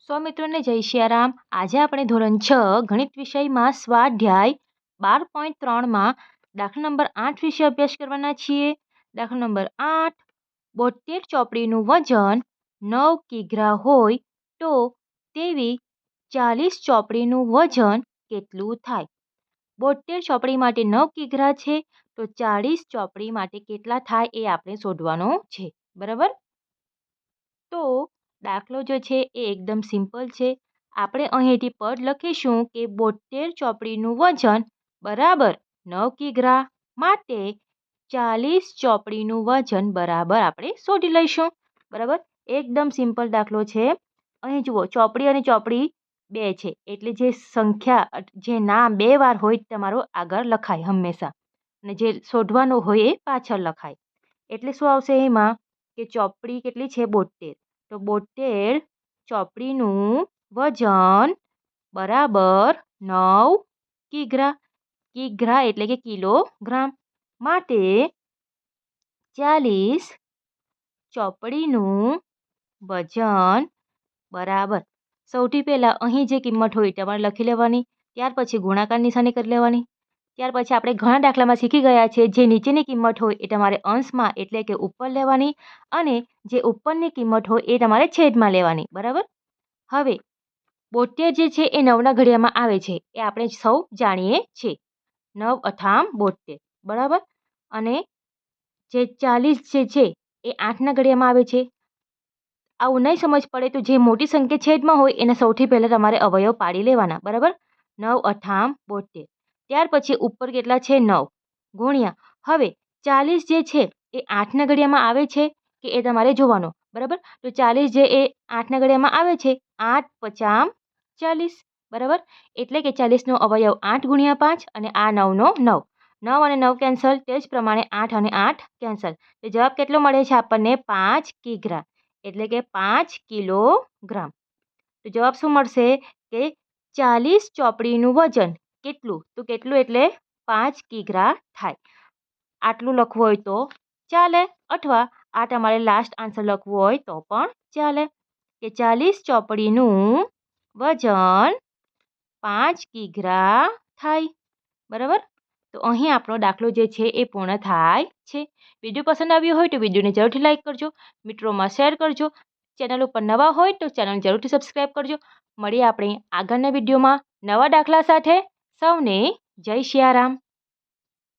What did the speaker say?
સ્વામિત્રોને જય સિયારામ. આજે આપણે ધોરણ 6 ગણિત વિષયમાં સ્વાધ્યાય 12.3માં દાખલા નંબર 8 વિશે અભ્યાસ કરવાના છીએ. દાખલા નંબર 8, 72 ચોપડીનું વજન 9 કિગ્રા હોય તો તેવી 40 ચોપડીનું વજન કેટલું થાય? 72 ચોપડી માટે 9 કિગ્રા છે, તો 40 ચોપડી માટે કેટલા થાય એ આપણે શોધવાનું છે. બરાબર? તો દાખલો જે છે એ એકદમ સિમ્પલ છે. આપણે અહીંથી પદ લખીશું કે 72 ચોપડીનું વજન બરાબર 9 કિગ્રા માટે 40 ચોપડીનું વજન બરાબર આપણે શોધી લઈશું. બરાબર? એકદમ સિમ્પલ દાખલો છે. અહીં જુઓ, ચોપડી અને ચોપડી 2 છે, એટલે જે સંખ્યા જે નામ 2 વાર હોય તમારો આગળ લખાય હંમેશા, અને જે શોધવાનું હોય એ પાછળ લખાય. એટલે શું આવશે એમાં કે ચોપડી કેટલી છે? 72. તો 72 ચોપડીનું વજન બરાબર 9 કિગ્રા. કિગ્રા એટલે કે કિલોગ્રામ માટે 40 ચોપડીનું વજન બરાબર. સૌથી પહેલાં અહીં જે કિંમત હોય તમારે લખી લેવાની, ત્યાર પછી ગુણાકાર નિશાની કરી લેવાની. ત્યાર પછી આપણે ઘણા દાખલામાં શીખી ગયા છે, જે નીચેની કિંમત હોય એ તમારે અંશમાં એટલે કે ઉપર લેવાની, અને જે ઉપરની કિંમત હોય એ તમારે છેદમાં લેવાની. બરાબર? હવે 72 જે છે એ 9ના ઘડિયામાં આવે છે, એ આપણે સૌ જાણીએ છીએ. 9 અઠામ 72. બરાબર? અને જે 40 જે છે એ 8ના ઘડિયામાં આવે છે. આવું નહીં સમજ પડે તો જે મોટી સંખ્યા છેદમાં હોય એને સૌથી પહેલાં તમારે અવયવ પાડી લેવાના. બરાબર? 9 અઠામ 72. ત્યાર પછી ઉપર કેટલા છે? 9 ગુણ્યા. હવે 40 જે છે એ 8ના ઘડિયામાં આવે છે કે એ તમારે જોવાનો. બરાબર? તો 40 જે એ 8ના ઘડિયામાં આવે છે, 8 પચામ 40. બરાબર? એટલે કે 40નો અવયવ 8 ગુણ્યા 5, અને આ 9નો 9. 9 અને 9 કેન્સલ, તે જ પ્રમાણે 8 અને 8 કેન્સલ. તો જવાબ કેટલો મળે છે આપણને? 5 કિગ્રા. એટલે કે 5 કિલોગ્રામ. તો જવાબ શું મળશે કે 40 ચોપડીનું વજન કેટલું? તો કેટલું એટલે 5 કિગ્રા થાય. આટલું લખવું હોય તો ચાલે, અથવા આ તમારે લાસ્ટ આન્સર લખવું હોય તો પણ ચાલે, કે 40 ચોપડીનું વજન 5 કિગ્રા થાય. બરાબર? તો અહીં આપણો દાખલો જે છે એ પૂર્ણ થાય છે. વિડીયો પસંદ આવ્યો હોય તો વિડીયોને જરૂરથી લાઇક કરજો, મિત્રોમાં શેર કરજો. ચેનલ ઉપર નવા હોય તો ચેનલ જરૂરથી સબસ્ક્રાઈબ કરજો. મળીએ આપણે આગળના વિડીયોમાં નવા દાખલા સાથે. સૌને જય સિયારામ.